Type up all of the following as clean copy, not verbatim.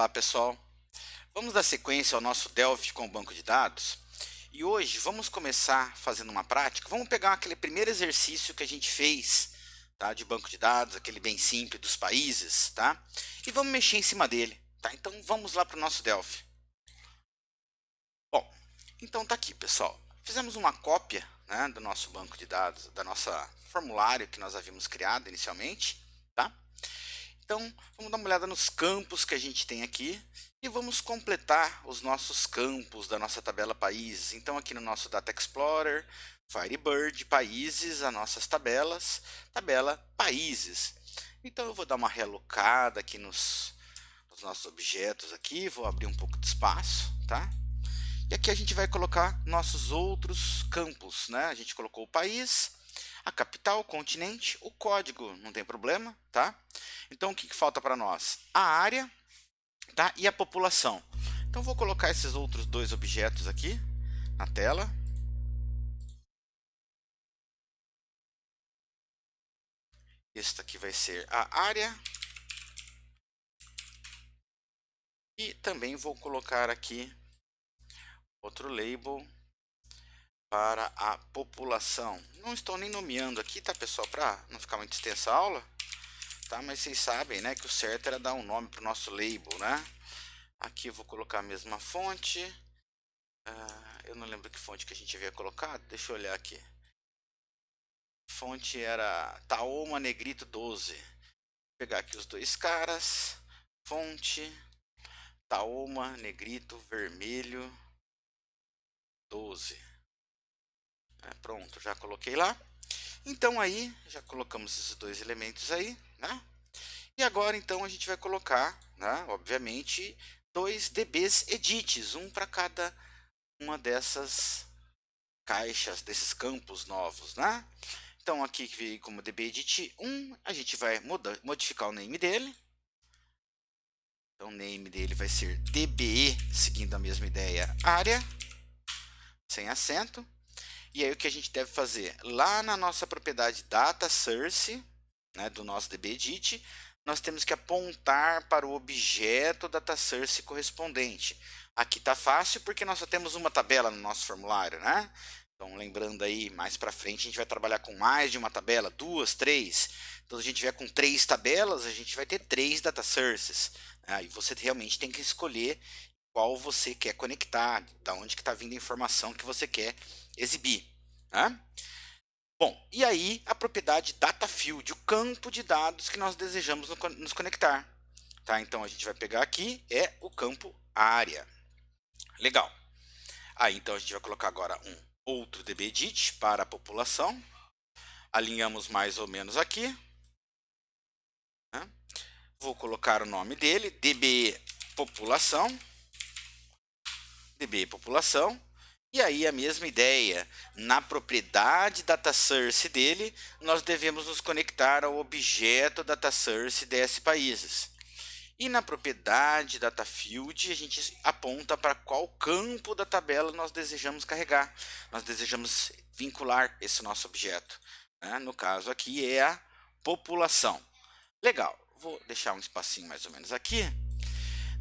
Olá pessoal, vamos dar sequência ao nosso Delphi com o banco de dados e hoje vamos começar fazendo uma prática. Vamos pegar aquele primeiro exercício que a gente fez, tá, de banco de dados, aquele bem simples dos países, tá? E vamos mexer em cima dele, tá? Então vamos lá para o nosso Delphi. Bom, então tá aqui pessoal, fizemos uma cópia, né, do nosso banco de dados, da nossa formulário que nós havíamos criado inicialmente, tá? Então, vamos dar uma olhada nos campos que a gente tem aqui e vamos completar os nossos campos da nossa tabela países. Então, aqui no nosso Data Explorer, Firebird, países, as nossas tabelas, tabela países. Então, eu vou dar uma realocada aqui nos nossos objetos aqui, vou abrir um pouco de espaço, tá? E aqui a gente vai colocar nossos outros campos, né? A gente colocou o país, a capital, o continente, o código, não tem problema, tá? Então, o que falta para nós? A área, tá? E a população. Então, vou colocar esses outros dois objetos aqui na tela. Este aqui vai ser a área. E também vou colocar aqui outro label para a população. Não estou nem nomeando aqui, tá, pessoal? Para não ficar muito extensa a aula. Tá, mas vocês sabem, né, que o certo era dar um nome para o nosso label, né? Aqui eu vou colocar a mesma fonte. Eu não lembro que fonte que a gente havia colocado. Deixa eu olhar aqui. A fonte era Tahoma Negrito 12. Vou pegar aqui os dois caras. Fonte Tahoma Negrito Vermelho 12. Pronto, já coloquei lá. Então aí, já colocamos esses dois elementos aí, né? E agora então a gente vai colocar, né, obviamente, dois DBs edits, um para cada uma dessas caixas, desses campos novos, né? Então aqui que veio como DB edit 1, a gente vai modificar o name dele. Então o name dele vai ser DBE, seguindo a mesma ideia, área, sem acento. E aí o que a gente deve fazer? Lá na nossa propriedade data source, né, do nosso DBEdit, nós temos que apontar para o objeto data source correspondente. Aqui está fácil porque nós só temos uma tabela no nosso formulário, né? Então lembrando aí, mais para frente a gente vai trabalhar com mais de uma tabela, duas, três. Então se a gente tiver com 3 tabelas, a gente vai ter 3 data sources. Aí você realmente tem que escolher qual você quer conectar, da onde que está vindo a informação que você quer exibir, né? Bom, e aí a propriedade data field, o campo de dados que nós desejamos nos conectar, tá? Então a gente vai pegar aqui o campo área. Legal. Aí então a gente vai colocar agora um outro DBEdit para a população. Alinhamos mais ou menos aqui, né? Vou colocar o nome dele, DBE população. DB população. E aí a mesma ideia, na propriedade data source dele, nós devemos nos conectar ao objeto data source DS países. E na propriedade data field, a gente aponta para qual campo da tabela nós desejamos carregar. Nós desejamos vincular esse nosso objeto, né? No caso aqui é a população. Legal, vou deixar um espacinho mais ou menos aqui.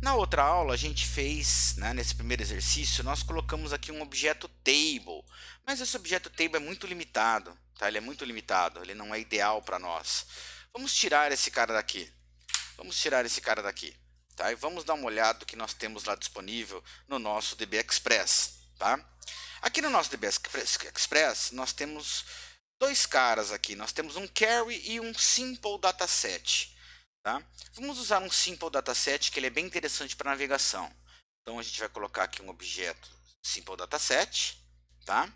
Na outra aula a gente fez, né, nesse primeiro exercício, nós colocamos aqui um objeto table, mas esse objeto table é muito limitado, tá? Ele é muito limitado, ele não é ideal para nós. Vamos tirar esse cara daqui, tá? E vamos dar uma olhada no que nós temos lá disponível no nosso DB Express, tá? Aqui no nosso DB Express nós temos dois caras aqui, nós temos um carry e um simple dataset. Tá? Vamos usar um simple dataset que ele é bem interessante para navegação. Então a gente vai colocar aqui um objeto simple dataset, tá?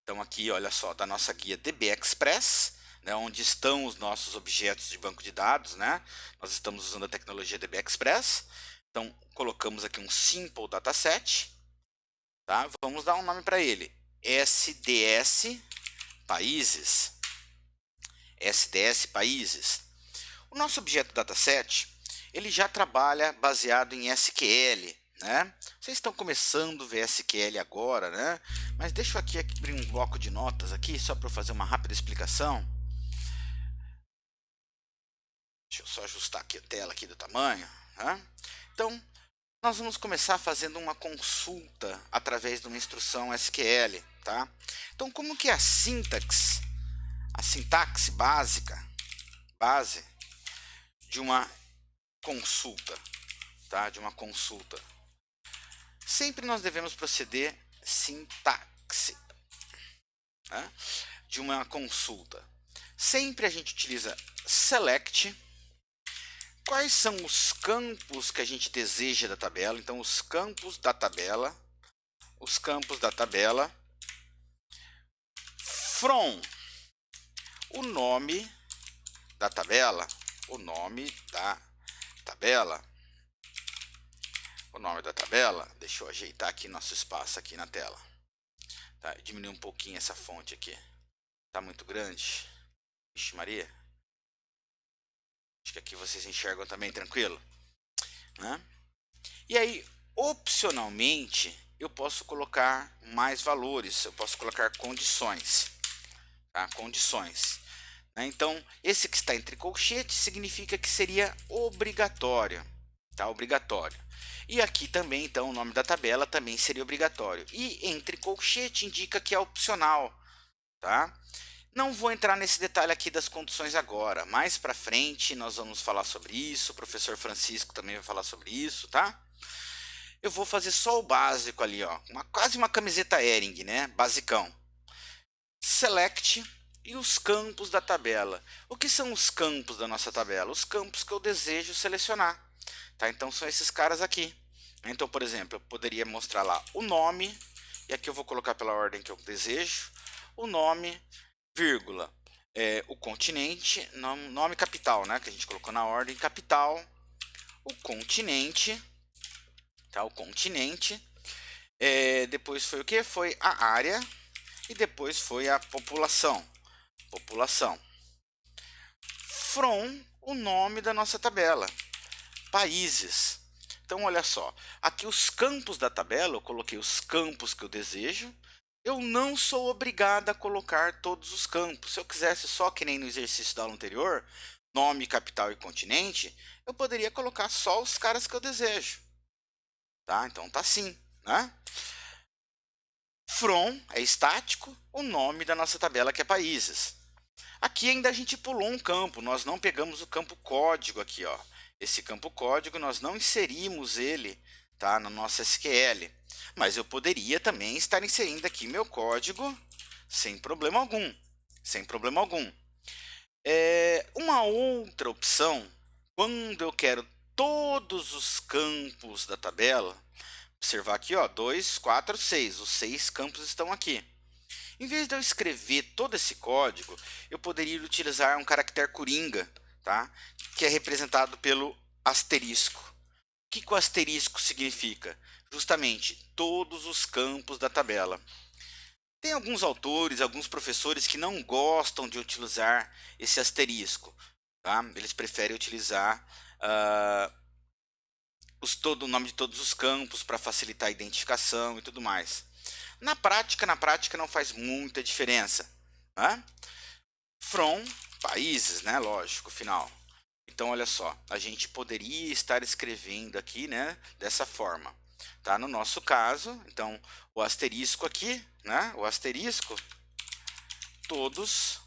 Então aqui, olha só, da nossa guia DB Express, né, onde estão os nossos objetos de banco de dados, né? Nós estamos usando a tecnologia DB Express. Então colocamos aqui um simple dataset, tá? Vamos dar um nome para ele, SDS países. SDS países. O nosso objeto dataset, ele já trabalha baseado em SQL, né? Vocês estão começando a ver SQL agora, né? Mas deixa eu aqui abrir um bloco de notas aqui, só para fazer uma rápida explicação. Deixa eu só ajustar aqui a tela aqui do tamanho, né? Então, nós vamos começar fazendo uma consulta através de uma instrução SQL, tá? Então, como que é a sintaxe base de uma consulta, tá? De uma consulta. Sempre nós devemos proceder sintaxe, né? De uma consulta. Sempre a gente utiliza select. Quais são os campos que a gente deseja da tabela? Então, os campos da tabela, from, o nome da tabela, o nome da tabela, deixa eu ajeitar aqui nosso espaço aqui na tela, tá? Diminuir um pouquinho essa fonte aqui, tá muito grande, Vixe Maria, acho que aqui vocês enxergam também tranquilo, né? E aí, opcionalmente, eu posso colocar mais valores, eu posso colocar condições, tá? Condições. Então, esse que está entre colchetes significa que seria obrigatório, tá? Obrigatório. E aqui também, então, o nome da tabela também seria obrigatório. E entre colchete indica que é opcional, tá? Não vou entrar nesse detalhe aqui das condições agora. Mais para frente nós vamos falar sobre isso. O professor Francisco também vai falar sobre isso, tá? Eu vou fazer só o básico ali, ó, quase uma camiseta Hering, né? Basicão. Select e os campos da tabela. O que são os campos da nossa tabela? Os campos que eu desejo selecionar, tá? Então são esses caras aqui. Então, por exemplo, eu poderia mostrar lá o nome, e aqui eu vou colocar pela ordem que eu desejo, o nome, vírgula, o continente, nome capital, né? Que a gente colocou na ordem capital, o continente, tá? O continente. Depois foi o que? Foi a área e depois foi a população. From, o nome da nossa tabela. Países. Então, olha só. Aqui os campos da tabela, eu coloquei os campos que eu desejo. Eu não sou obrigado a colocar todos os campos. Se eu quisesse só que nem no exercício da aula anterior, nome, capital e continente, eu poderia colocar só os caras que eu desejo. Tá? Então tá assim, né? From é estático, o nome da nossa tabela que é países. Aqui ainda a gente pulou um campo, nós não pegamos o campo código aqui, ó. Esse campo código nós não inserimos ele, tá, na nossa SQL. Mas eu poderia também estar inserindo aqui meu código sem problema algum, sem problema algum. Uma outra opção, quando eu quero todos os campos da tabela, observar aqui, ó, 2, 4, 6, os 6 campos estão aqui. Em vez de eu escrever todo esse código, eu poderia utilizar um caractere coringa, tá? Que é representado pelo asterisco. O que o asterisco significa? Justamente todos os campos da tabela. Tem alguns autores, alguns professores que não gostam de utilizar esse asterisco, tá? Eles preferem utilizar o nome de todos os campos para facilitar a identificação e tudo mais. Na prática não faz muita diferença, né? From, países, né? Lógico, final. Então, olha só, a gente poderia estar escrevendo aqui, né? Dessa forma, tá? No nosso caso, então, o asterisco aqui, né? O asterisco, todos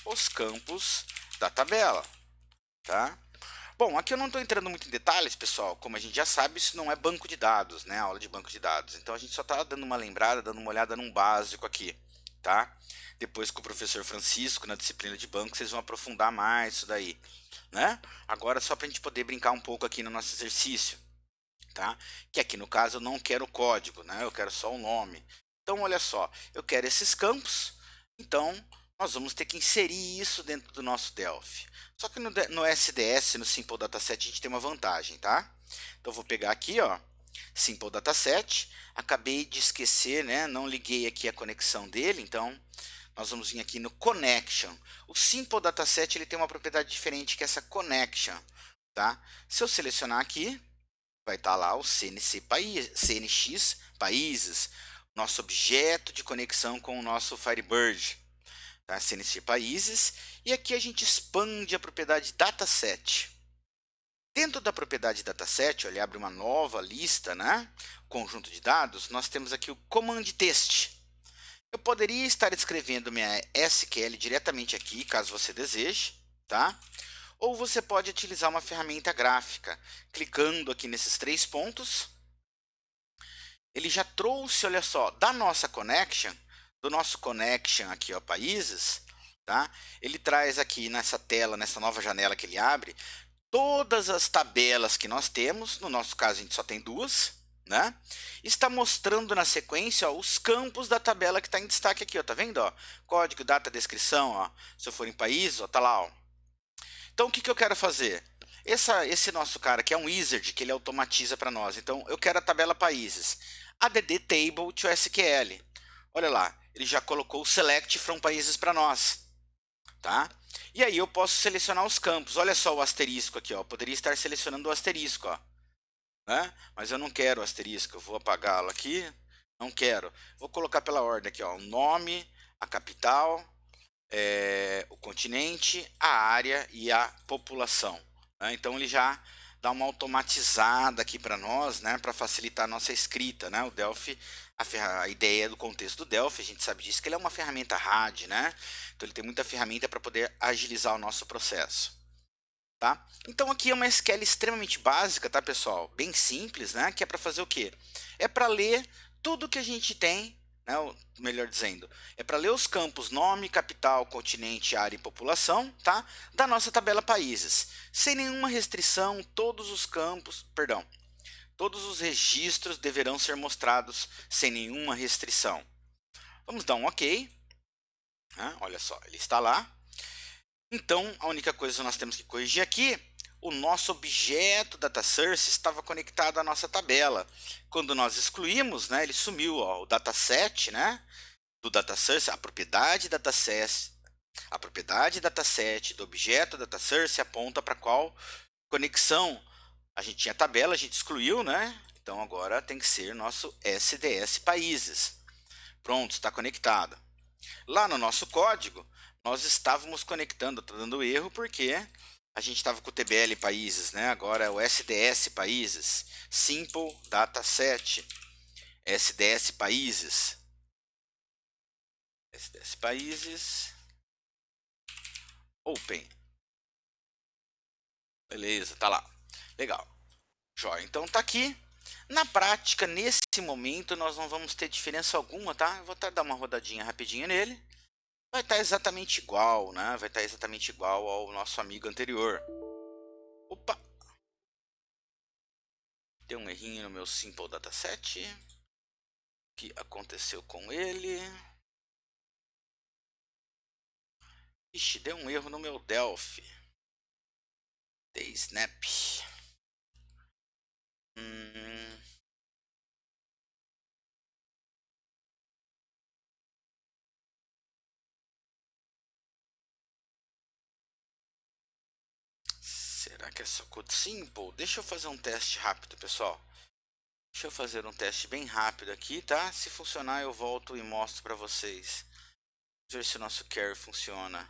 os campos da tabela, tá? Bom, aqui eu não estou entrando muito em detalhes, pessoal. Como a gente já sabe, isso não é banco de dados, né? Aula de banco de dados. Então a gente só está dando uma lembrada, dando uma olhada num básico aqui, tá? Depois com o professor Francisco, na disciplina de banco, vocês vão aprofundar mais isso daí, né? Agora só para a gente poder brincar um pouco aqui no nosso exercício, tá? Que aqui no caso eu não quero o código, né? Eu quero só o nome. Então olha só, eu quero esses campos, então nós vamos ter que inserir isso dentro do nosso Delphi. Só que no SDS, no Simple Dataset, a gente tem uma vantagem, tá? Então eu vou pegar aqui, ó, Simple Dataset, acabei de esquecer, né? Não liguei aqui a conexão dele, então nós vamos vir aqui no Connection. O Simple Dataset ele tem uma propriedade diferente que é essa Connection, tá? Se eu selecionar aqui, vai estar lá o CNX Países, nosso objeto de conexão com o nosso Firebird, tá? CNC Países, e aqui a gente expande a propriedade Dataset. Dentro da propriedade dataset, ele abre uma nova lista, né? Conjunto de dados, nós temos aqui o command test. Eu poderia estar escrevendo minha SQL diretamente aqui, caso você deseje, tá? Ou você pode utilizar uma ferramenta gráfica, clicando aqui nesses 3 pontos. Ele já trouxe, olha só, da nossa connection, do nosso connection aqui, ó, países, tá? Ele traz aqui nessa tela, nessa nova janela que ele abre, todas as tabelas que nós temos. No nosso caso, a gente só tem 2, né? Está mostrando na sequência, ó, os campos da tabela que está em destaque aqui, ó, tá vendo? Ó? Código, data, descrição, ó. Se eu for em países, ó, tá lá, ó. Então, o que eu quero fazer? Esse nosso cara aqui é um wizard, que ele automatiza para nós. Então, eu quero a tabela países. Add table to SQL. Olha lá, ele já colocou o select from países para nós, tá? E aí eu posso selecionar os campos. Olha só o asterisco aqui, ó. Poderia estar selecionando o asterisco, ó, né? Mas eu não quero o asterisco. Eu vou apagá-lo aqui. Não quero. Vou colocar pela ordem aqui, ó. O nome, a capital, o continente, a área e a população, né? Então ele já dá uma automatizada aqui para nós, né, para facilitar a nossa escrita, né? O Delphi, a ideia do contexto do Delphi, a gente sabe disso, que ele é uma ferramenta RAD, né? Então ele tem muita ferramenta para poder agilizar o nosso processo, tá? Então aqui é uma SQL extremamente básica, tá, pessoal? Bem simples, né? Que é para fazer o quê? É para ler tudo que a gente tem, né? Melhor dizendo, é para ler os campos nome, capital, continente, área e população, tá? Da nossa tabela países. Sem nenhuma restrição, todos os campos, perdão, todos os registros deverão ser mostrados sem nenhuma restrição. Vamos dar um OK. Né? Olha só, ele está lá. Então, a única coisa que nós temos que corrigir aqui, o nosso objeto datasource estava conectado à nossa tabela. Quando nós excluímos, né, ele sumiu, ó, o dataset, né, do datasource, a propriedade dataset do objeto datasource aponta para qual conexão. A gente tinha tabela, a gente excluiu, né? Então agora tem que ser nosso SDS países. Pronto, está conectado. Lá no nosso código, nós estávamos conectando, está dando erro porque a gente estava com o TBL países, né? Agora é o SDS países, Simple Dataset, SDS países, SDS países, Open. Beleza, tá lá. Legal. Jóia, então tá aqui. Na prática, nesse momento, nós não vamos ter diferença alguma, tá? Eu vou até dar uma rodadinha rapidinho nele. Vai estar exatamente igual, né? Vai estar exatamente igual ao nosso amigo anterior. Opa! Deu um errinho no meu Simple Dataset. O que aconteceu com ele? Ixi, deu um erro no meu Delphi. Snap. Será que é só Code Simple? Deixa eu fazer um teste rápido, pessoal. Deixa eu fazer um teste bem rápido aqui, tá? Se funcionar, eu volto e mostro para vocês. Vamos ver se o nosso carry funciona.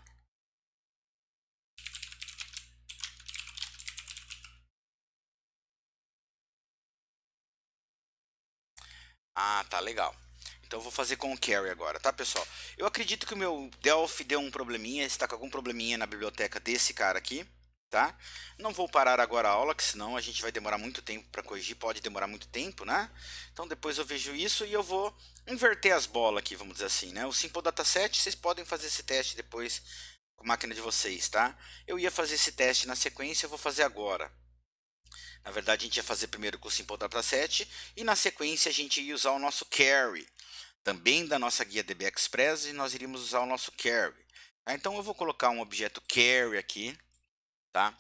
Ah, tá legal. Então eu vou fazer com o carry agora, tá, pessoal? Eu acredito que o meu Delphi deu um probleminha, está com algum probleminha na biblioteca desse cara aqui, tá? Não vou parar agora a aula, que senão a gente vai demorar muito tempo para corrigir, pode demorar muito tempo, né? Então depois eu vejo isso e eu vou inverter as bolas aqui, vamos dizer assim, né? O Simple Dataset, vocês podem fazer esse teste depois com a máquina de vocês, tá? Eu ia fazer esse teste na sequência, eu vou fazer agora. Na verdade, a gente ia fazer primeiro com o Simple Dataset e na sequência a gente ia usar o nosso carry, também da nossa guia DB Express, e nós iríamos usar o nosso carry. Tá? Então eu vou colocar um objeto carry aqui, tá?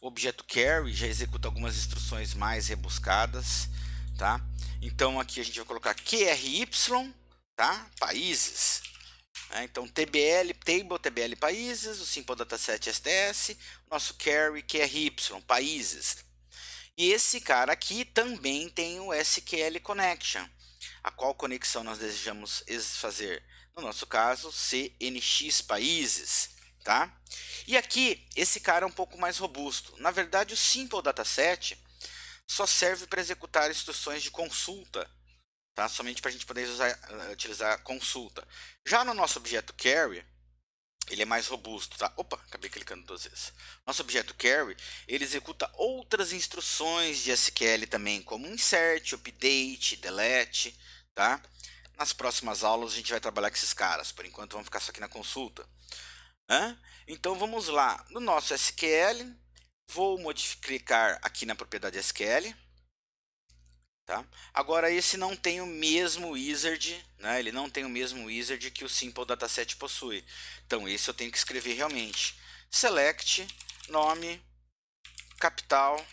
O objeto carry já executa algumas instruções mais rebuscadas, tá? Então aqui a gente vai colocar QRY, tá? Países. Então TBL, Table, TBL países, o Simple Dataset SDS, nosso carry QRY, países. E esse cara aqui também tem o SQL Connection. A qual conexão nós desejamos fazer? No nosso caso, CNX países, tá? E aqui, esse cara é um pouco mais robusto. Na verdade, o Simple Dataset só serve para executar instruções de consulta, tá? Somente para a gente poder utilizar a consulta. Já no nosso objeto Carry, ele é mais robusto, tá? Opa, acabei clicando 2 vezes. Nosso objeto Carry, ele executa outras instruções de SQL também, como insert, update, delete, tá? Nas próximas aulas a gente vai trabalhar com esses caras. Por enquanto vamos ficar só aqui na consulta. Então vamos lá, no nosso SQL, vou clicar aqui na propriedade SQL. Tá? Agora esse não tem o mesmo wizard, né? Ele não tem o mesmo wizard que o Simple Dataset possui. Então esse eu tenho que escrever realmente. Select, nome, capital,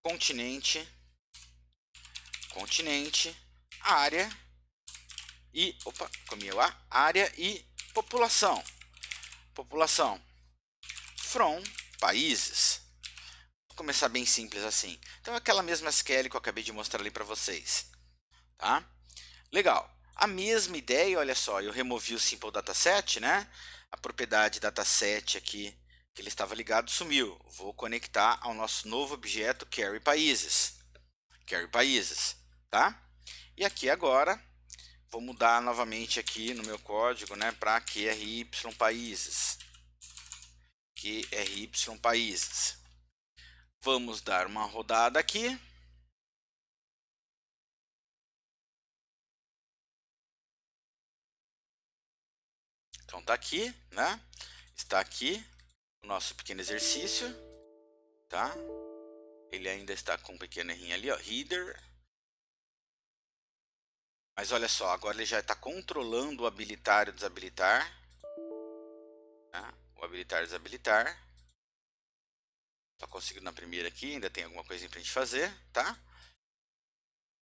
continente, área e área e população. From países. Vou começar bem simples assim. Então é aquela mesma SQL que eu acabei de mostrar ali para vocês, tá? Legal. A mesma ideia, olha só, eu removi o Simple Dataset, né? A propriedade dataset aqui, que ele estava ligado, sumiu. Vou conectar ao nosso novo objeto Carry Países. Tá? E aqui agora, vou mudar novamente aqui no meu código, né, para QRY Países. Vamos dar uma rodada aqui. Então tá aqui, né? Está aqui o nosso pequeno exercício, tá? Ele ainda está com um pequeno errinho ali, ó, header. Mas olha só, agora ele já está controlando o habilitar e o desabilitar. Tá? O habilitar e desabilitar. Está conseguindo na primeira aqui, ainda tem alguma coisinha para a gente fazer, tá?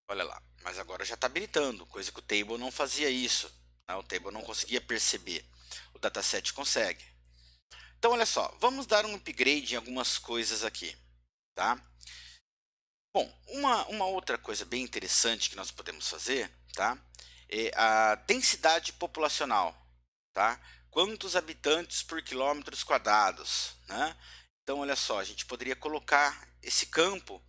Olha lá, mas agora já está habilitando, coisa que o table não fazia isso. Né? O table não conseguia perceber, o dataset consegue. Então olha só, vamos dar um upgrade em algumas coisas aqui, tá? Bom, uma outra coisa bem interessante que nós podemos fazer, tá? É a densidade populacional, tá? Quantos habitantes por quilômetros quadrados, né? Então, olha só, a gente poderia colocar esse campo,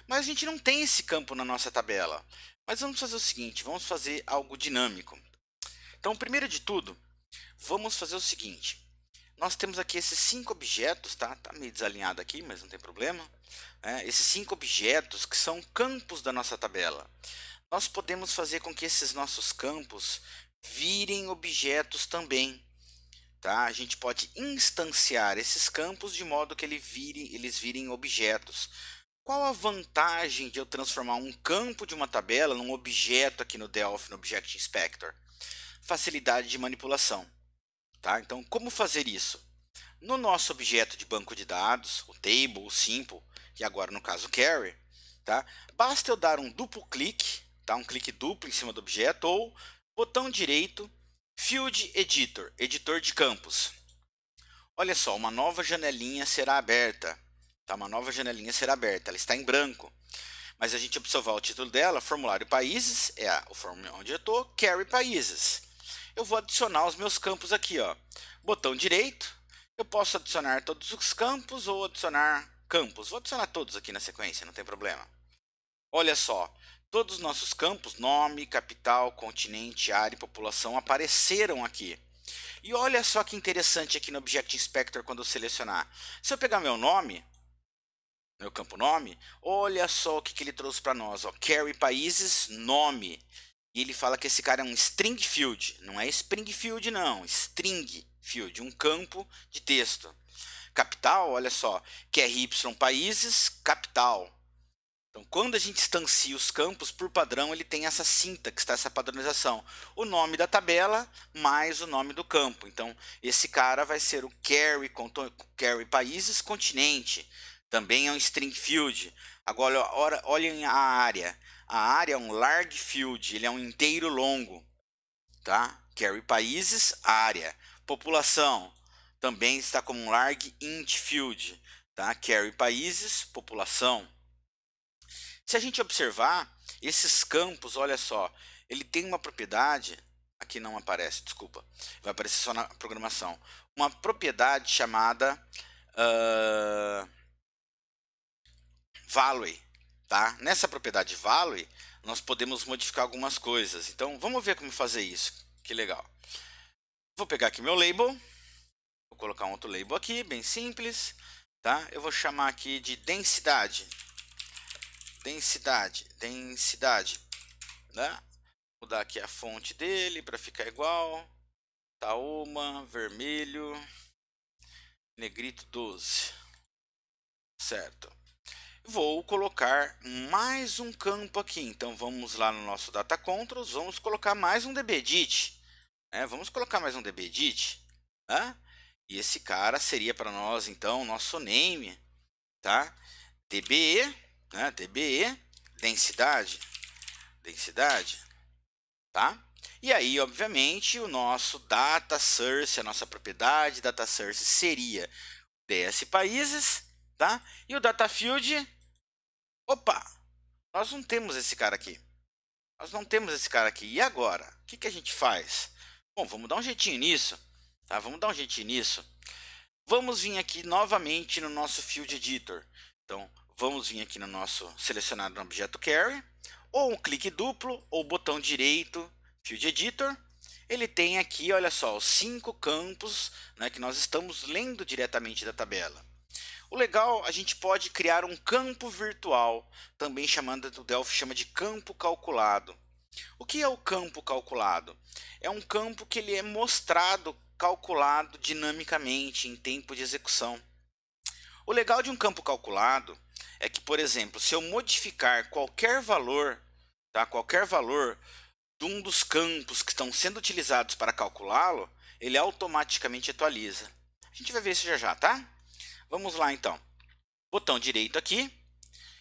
mas a gente não tem esse campo na nossa tabela. Mas vamos fazer o seguinte, vamos fazer algo dinâmico. Então, primeiro de tudo, vamos fazer o seguinte. Nós temos aqui esses 5 objetos, tá? Tá meio desalinhado aqui, mas não tem problema. Esses 5 objetos que são campos da nossa tabela. Nós podemos fazer com que esses nossos campos virem objetos também. Tá? A gente pode instanciar esses campos de modo que eles virem objetos. Qual a vantagem de eu transformar um campo de uma tabela num objeto aqui no Delphi, no Object Inspector? Facilidade de manipulação. Tá? Então, como fazer isso? No nosso objeto de banco de dados, o table, o simple, que agora no caso carry, tá? Basta eu dar um duplo clique, tá? Um clique duplo em cima do objeto, ou botão direito, Field Editor, editor de campos. Olha só, uma nova janelinha será aberta. Tá? Uma nova janelinha será aberta, ela está em branco. Mas a gente observar o título dela, formulário países, é o formulário onde eu estou, carry países. Eu vou adicionar os meus campos aqui, ó. Botão direito, eu posso adicionar todos os campos ou adicionar campos. Vou adicionar todos aqui na sequência, não tem problema. Olha só, todos os nossos campos, nome, capital, continente, área e população apareceram aqui. E olha só que interessante aqui no Object Inspector quando eu selecionar. Se eu pegar meu nome, meu campo nome, olha só o que ele trouxe para nós. Ó, Carry países, nome. E ele fala que esse cara é um string field. Não é Springfield não, string field, um campo de texto. Capital, olha só, QRY países, capital. Então, quando a gente instancia os campos, por padrão, ele tem essa sintaxe, essa padronização. O nome da tabela mais o nome do campo. Então, esse cara vai ser o carry países continente. Também é um string field. Agora, olhem a área. A área é um large field, ele é um inteiro longo. Tá? Carry países, área. População também está como um large int field. Tá? Carry países, população. Se a gente observar, esses campos, olha só, ele tem uma propriedade aqui não aparece, desculpa, vai aparecer só na programação, uma propriedade chamada value, tá? Nessa propriedade value, nós podemos modificar algumas coisas. Então, vamos ver como fazer isso. Que legal. Vou pegar aqui meu label, vou colocar um outro label aqui, bem simples, tá? Eu vou chamar aqui de densidade, né? Mudar aqui a fonte dele para ficar igual, Tauma, vermelho, negrito 12, certo? Vou colocar mais um campo aqui, então vamos lá no nosso Data Controls, vamos colocar mais um dbEdit, vamos colocar mais um dbEdit, né? E esse cara seria para nós, então, nosso name, tá? dbe, né? dbe, densidade, tá? E aí, obviamente, o nosso data source, a nossa propriedade data source seria ds países, tá? E o data field, opa, nós não temos esse cara aqui. E agora? O que a gente faz? Bom, vamos dar um jeitinho nisso, tá? Vamos vir aqui novamente no nosso Field Editor. Então, vamos vir aqui no nosso selecionado no objeto Carry, ou um clique duplo, ou botão direito, Field Editor. Ele tem aqui, olha só, os 5 campos, né, que nós estamos lendo diretamente da tabela. O legal, a gente pode criar um campo virtual, também chamado, o Delphi chama de campo calculado. O que é o campo calculado? É um campo que ele é mostrado, calculado dinamicamente em tempo de execução. O legal de um campo calculado é que, por exemplo, se eu modificar qualquer valor, tá, de um dos campos que estão sendo utilizados para calculá-lo, ele automaticamente atualiza. A gente vai ver isso já já, tá? Vamos lá então. Botão direito aqui,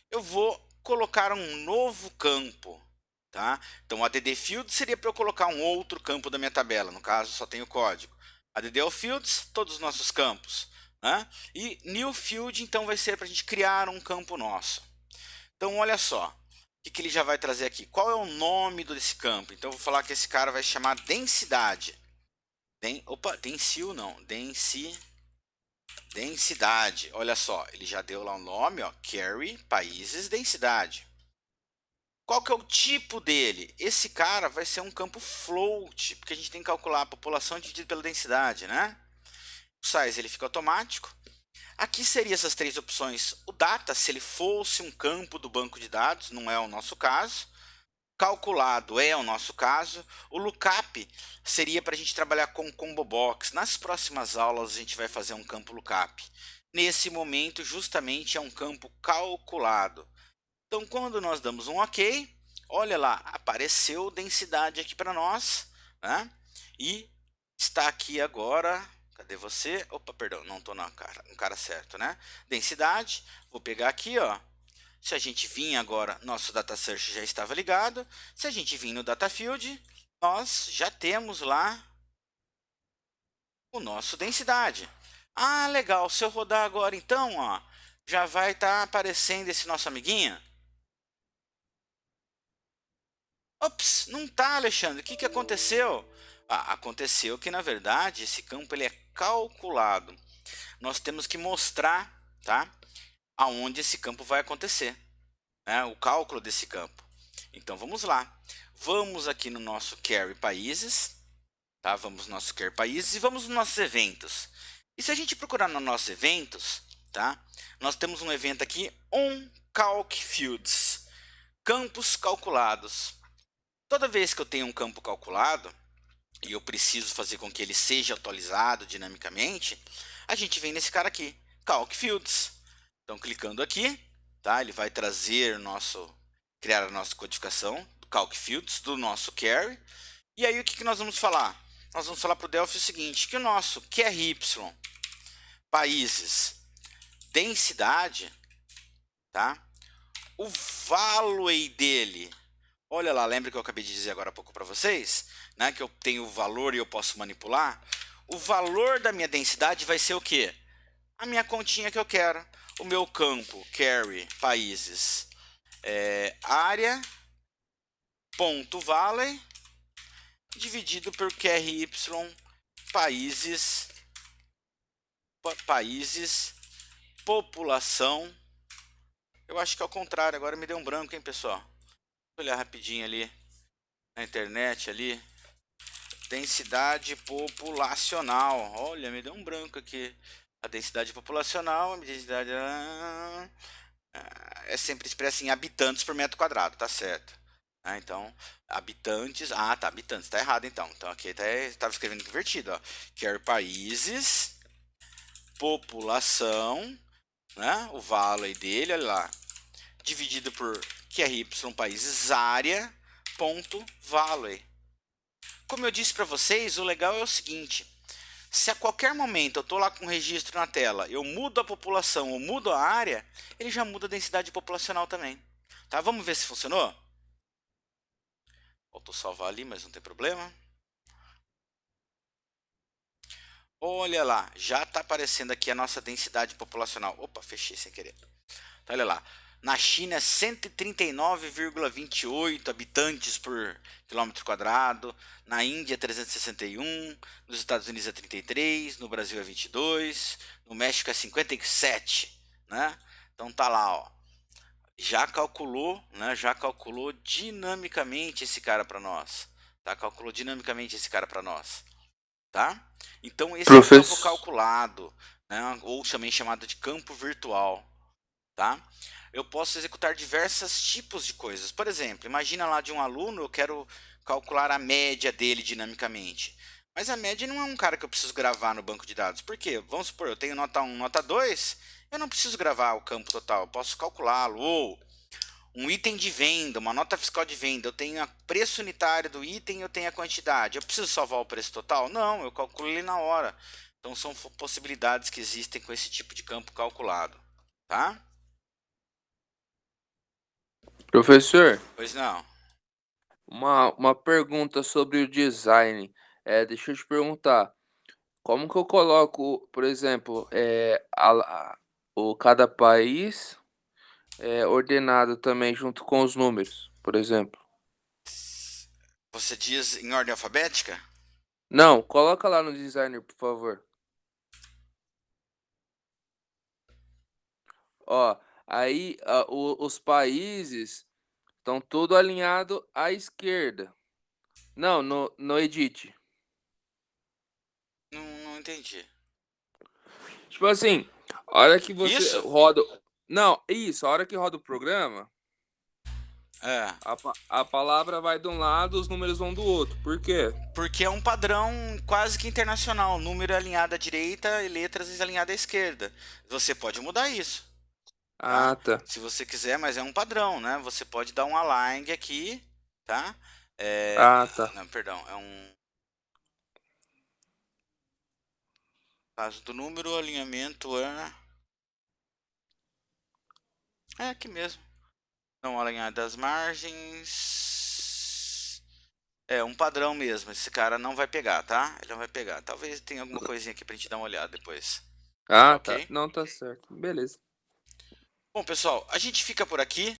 eu vou colocar um novo campo. Tá? Então, add field seria para eu colocar um outro campo da minha tabela, no caso só tem o código. Add all fields, todos os nossos campos. Né? E new field, então, vai ser para a gente criar um campo nosso. Então, olha só, o que ele já vai trazer aqui. Qual é o nome desse campo? Então, eu vou falar que esse cara vai se chamar densidade. Densil não, densidade. Olha só, ele já deu lá o nome, ó, carry, países, densidade. Qual que é o tipo dele? Esse cara vai ser um campo float, porque a gente tem que calcular a população dividida pela densidade, né? O size ele fica automático. Aqui seriam essas 3 opções. O data, se ele fosse um campo do banco de dados, não é o nosso caso. Calculado é o nosso caso. O lookup seria para a gente trabalhar com combo box. Nas próximas aulas a gente vai fazer um campo lookup. Nesse momento, justamente é um campo calculado. Então, quando nós damos um OK, olha lá, apareceu densidade aqui para nós, né? E está aqui agora, cadê você? Opa, perdão, não estou no cara certo, né? Densidade, vou pegar aqui, ó. Se a gente vir agora, nosso data search já estava ligado. Se a gente vir no data field, nós já temos lá o nosso densidade. Ah, legal, se eu rodar agora então, ó, já vai estar aparecendo esse nosso amiguinho. Ops, não tá, Alexandre. O que aconteceu? Aconteceu que, na verdade, esse campo ele é calculado. Nós temos que mostrar, tá, aonde esse campo vai acontecer, né, o cálculo desse campo. Então, vamos lá. Vamos aqui no nosso Carry Países, tá? Vamos no nosso Carry Países e vamos nos nossos eventos. E se a gente procurar nos nossos eventos, tá, nós temos um evento aqui, onCalcFields, campos calculados. Toda vez que eu tenho um campo calculado e eu preciso fazer com que ele seja atualizado dinamicamente, a gente vem nesse cara aqui, Calc Fields. Então, clicando aqui, tá? Ele vai trazer criar a nossa codificação do Calc Fields, do nosso carry. E aí, o que nós vamos falar? Nós vamos falar para o Delphi o seguinte, que o nosso QRY, países, densidade, tá? O value dele, olha lá, lembra que eu acabei de dizer agora há pouco para vocês, né, que eu tenho o valor e eu posso manipular? O valor da minha densidade vai ser o quê? A minha continha que eu quero. O meu campo, carry, países, área, ponto valley, dividido por QRY países, população. Eu acho que é o contrário, agora me deu um branco, hein, pessoal? Vou olhar rapidinho ali na internet ali. Densidade populacional. Olha, me deu um branco aqui. A densidade populacional, a densidade é sempre expressa em habitantes por metro quadrado, tá certo? Então, habitantes. Ah, tá, habitantes, tá errado então. Então aqui estava escrevendo invertido, ó. Quer países, população, né? O vale dele, olha lá, dividido por QRY países, área, ponto, vale. Como eu disse para vocês, o legal é o seguinte: se a qualquer momento eu estou lá com um registro na tela, eu mudo a população ou mudo a área, ele já muda a densidade populacional também. Tá? Vamos ver se funcionou? Faltou salvar ali, mas não tem problema. Olha lá, já está aparecendo aqui a nossa densidade populacional. Opa, fechei sem querer. Então, olha lá. Na China é 139,28 habitantes por quilômetro quadrado. Na Índia é 361. Nos Estados Unidos é 33. No Brasil é 22. No México é 57. Né? Então tá lá, ó. Já calculou, né? Já calculou dinamicamente esse cara para nós. Tá? Calculou dinamicamente esse cara para nós. Tá? Então esse é um campo Professor. calculado, né? Ou também chamado de campo virtual. Tá? Eu posso executar diversos tipos de coisas. Por exemplo, imagina lá de um aluno, eu quero calcular a média dele dinamicamente. Mas a média não é um cara que eu preciso gravar no banco de dados. Por quê? Vamos supor, eu tenho nota 1, nota 2, eu não preciso gravar o campo total, eu posso calculá-lo. Ou um item de venda, uma nota fiscal de venda, eu tenho o preço unitário do item, eu tenho a quantidade. Eu preciso salvar o preço total? Não, eu calculo ele na hora. Então são possibilidades que existem com esse tipo de campo calculado. Tá? Professor, Pois não. uma pergunta sobre o design. Deixa eu te perguntar, como que eu coloco, por exemplo, cada país ordenado também junto com os números, por exemplo? Você diz em ordem alfabética? Não, coloca lá no designer, por favor. Ó, aí os países estão tudo alinhado à esquerda. Não, no edit. Não, não entendi. Tipo assim, a hora que você Isso? roda. Não, isso, a hora que roda o programa, É. a palavra vai de um lado, os números vão do outro. Por quê? Porque é um padrão quase que internacional. Número alinhado à direita e letras alinhadas à esquerda. Você pode mudar isso, tá? Ah, tá. Se você quiser, mas é um padrão, né? Você pode dar um align aqui, tá? Ah, tá. Não, perdão, é um caso do número, alinhamento é aqui mesmo. Não alinhado das margens. É um padrão mesmo. Esse cara não vai pegar, tá? Ele não vai pegar. Talvez tenha alguma coisinha aqui pra gente dar uma olhada depois. Tá Ah, tá. ok? Não, tá certo. Beleza. Bom, pessoal, a gente fica por aqui.